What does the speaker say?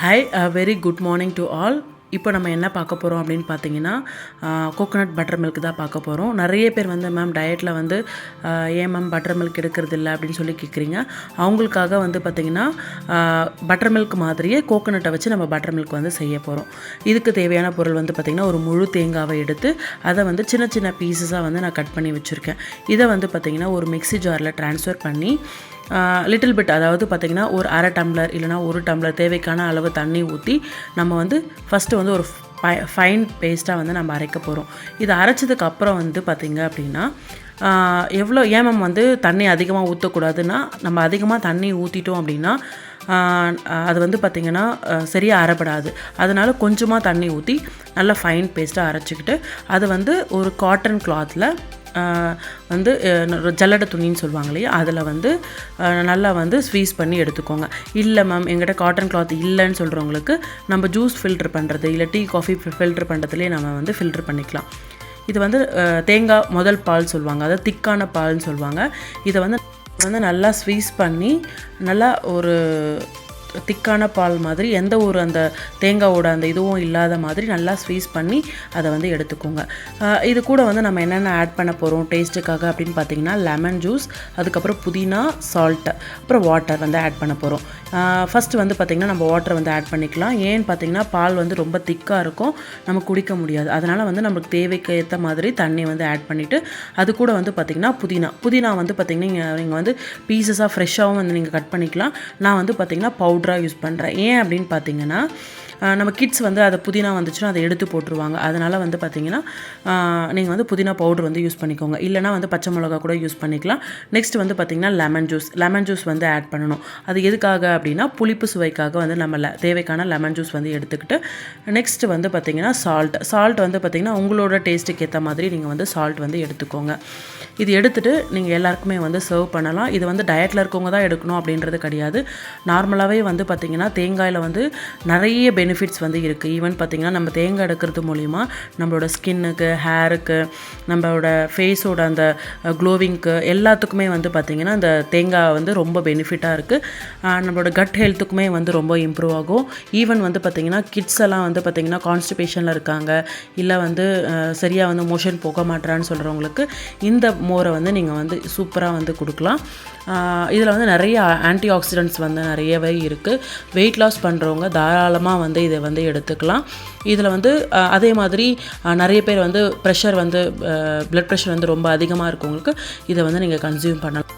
Hi, a very good morning to all. இப்போ நம்ம என்ன பார்க்க போகிறோம் அப்படின்னு பார்த்தீங்கன்னா கோகோனட் பட்டர் மில்க் தான் பார்க்க போகிறோம். நிறைய பேர் வந்து மேம் டயட்டில் வந்து ஏன் மேம் பட்டர் மில்க் எடுக்கிறது இல்லை அப்படின்னு சொல்லி கேட்குறீங்க. அவங்களுக்காக வந்து பார்த்திங்கன்னா பட்டர் மில்க் மாதிரியே கோகோனட்டை வச்சு நம்ம பட்டர் மில்க் வந்து செய்ய போகிறோம். இதுக்கு தேவையான பொருள் வந்து பார்த்திங்கன்னா ஒரு முழு தேங்காவை எடுத்து அதை வந்து சின்ன சின்ன பீசஸாக வந்து நான் கட் பண்ணி வச்சுருக்கேன். இதை வந்து பார்த்திங்கன்னா ஒரு மிக்ஸி ஜாரில் ட்ரான்ஸ்ஃபர் பண்ணி லிட்டில் பிட், அதாவது பார்த்திங்கன்னா ஒரு அரை டம்ளர் இல்லைனா ஒரு டம்ளர் தேவைக்கான அளவு தண்ணி ஊற்றி நம்ம வந்து ஃபஸ்ட்டு வந்து ஒரு ஃபைன் பேஸ்ட்டாக வந்து நம்ம அரைக்க போகிறோம். இதை அரைச்சதுக்கு அப்புறம் வந்து பார்த்திங்க அப்படின்னா எவ்வளோ ஏமம் வந்து தண்ணி அதிகமாக ஊற்றக்கூடாதுன்னா, நம்ம அதிகமாக தண்ணி ஊற்றிட்டோம் அப்படின்னா அது வந்து பார்த்திங்கன்னா சரியாக அரைப்படாது. அதனால் கொஞ்சமாக தண்ணி ஊற்றி நல்லா ஃபைன் பேஸ்ட்டாக அரைச்சிக்கிட்டு அதை வந்து ஒரு காட்டன் கிளாத்தில் வந்து ஜல்லடை துணின்னு சொல்லுவாங்க இல்லையா, அதில் வந்து நல்லா வந்து ஸ்வீஸ் பண்ணி எடுத்துக்கோங்க. இல்லை மேம் எங்கிட்ட காட்டன் கிளாத் இல்லைன்னு சொல்கிறவங்களுக்கு நம்ம ஜூஸ் ஃபில்ட்ரு பண்ணுறது இல்லை டீ காஃபி ஃபில்ட்ரு பண்ணுறதுலேயே நம்ம வந்து ஃபில்ட்ரு பண்ணிக்கலாம். இது வந்து தேங்காய் முதல் பால் சொல்லுவாங்க, அதாவது திக்கான பால்னு சொல்லுவாங்க. இதை வந்து நல்லா ஸ்வீஸ் பண்ணி நல்லா ஒரு திக்கான பால் மாதிரி எந்த ஒரு அந்த தேங்காவோட அந்த இதுவும் இல்லாத மாதிரி நல்லா ஸ்வீஸ் பண்ணி அதை வந்து எடுத்துக்கோங்க. இது கூட வந்து நம்ம என்னென்ன ஆட் பண்ண போகிறோம் டேஸ்ட்டுக்காக அப்படின்னு பார்த்தீங்கன்னா லெமன் ஜூஸ், அதுக்கப்புறம் புதினா, சால்ட்டு, அப்புறம் வாட்டர் வந்து ஆட் பண்ண போகிறோம். ஃபஸ்ட்டு வந்து பார்த்திங்கன்னா நம்ம வாட்டர் வந்து ஆட் பண்ணிக்கலாம். ஏன்னு பார்த்தீங்கன்னா பால் வந்து ரொம்ப திக்காக இருக்கும், நம்ம குடிக்க முடியாது. அதனால் வந்து நமக்கு தேவைக்கு ஏற்ற மாதிரி தண்ணி வந்து ஆட் பண்ணிவிட்டு அது கூட வந்து பார்த்திங்கன்னா புதினா வந்து பார்த்திங்கன்னா நீங்கள் வந்து பீசஸாக ஃப்ரெஷ்ஷாகவும் வந்து நீங்கள் கட் பண்ணிக்கலாம். நான் வந்து பார்த்திங்கன்னா பவுடராக யூஸ் பண்ணுறேன். ஏன் அப்படின்னு பார்த்தீங்கன்னா நம்ம கிட்ஸ் வந்து அதை புதினா வந்துச்சுன்னா அதை எடுத்து போட்டுருவாங்க. அதனால் வந்து பார்த்திங்கன்னா நீங்கள் வந்து புதினா பவுடர் வந்து யூஸ் பண்ணிக்கோங்க. இல்லைனா வந்து பச்சை மிளகா கூட யூஸ் பண்ணிக்கலாம். நெக்ஸ்ட் வந்து பார்த்திங்கன்னா லெமன் ஜூஸ் வந்து ஆட் பண்ணணும். அது எதுக்காக அப்படின்னா புளிப்பு சுவைக்காக வந்து நம்ம தேவைக்கான லெமன் ஜூஸ் வந்து எடுத்துக்கிட்டு நெக்ஸ்ட் வந்து பார்த்திங்கன்னா சால்ட் வந்து பார்த்திங்கன்னா உங்களோட டேஸ்ட்டுக்கு ஏற்ற மாதிரி நீங்கள் வந்து சால்ட் வந்து எடுத்துக்கோங்க. இது எடுத்துகிட்டு நீங்கள் எல்லாருக்குமே வந்து சர்வ் பண்ணலாம். இது வந்து டயட்டில் இருக்கவங்க தான் எடுக்கணும் அப்படின்றது கிடையாது. நார்மலாகவே வந்து பார்த்திங்கன்னா தேங்காயில் வந்து நிறைய பெனிஃபிட்ஸ் வந்து இருக்குது. ஈவன் பார்த்திங்கன்னா நம்ம தேங்காய் எடுக்கிறது மூலிமா நம்மளோட ஸ்கின்னுக்கு, ஹேருக்கு, நம்மளோட ஃபேஸோட அந்த க்ளோவிங்க்கு எல்லாத்துக்குமே வந்து பார்த்திங்கன்னா அந்த தேங்காய் வந்து ரொம்ப பெனிஃபிட்டாக இருக்குது. நம்மளோட கட் ஹெல்த்துக்குமே வந்து ரொம்ப இம்ப்ரூவ் ஆகும். ஈவன் வந்து பார்த்திங்கன்னா கிட்ஸ் எல்லாம் வந்து பார்த்திங்கன்னா கான்ஸ்டிபேஷனில் இருக்காங்க, இல்லை வந்து சரியாக வந்து மோஷன் போக மாட்டேறான்னு சொல்கிறவங்களுக்கு இந்த மோரை வந்து நீங்கள் வந்து சூப்பராக வந்து கொடுக்கலாம். இதில் வந்து நிறைய ஆன்டி ஆக்சிடென்ட்ஸ் வந்து நிறையவே இருக்குது. வெயிட் லாஸ் பண்ணுறவங்க தாராளமாக வந்து இதை வந்து எடுத்துக்கலாம். இதில் வந்து அதே மாதிரி நிறைய பேர் வந்து ப்ரெஷர் வந்து பிளட் ப்ரெஷர் வந்து ரொம்ப அதிகமாக இருக்கவங்களுக்கு இதை வந்து நீங்கள் கன்சியூம் பண்ணலாம்.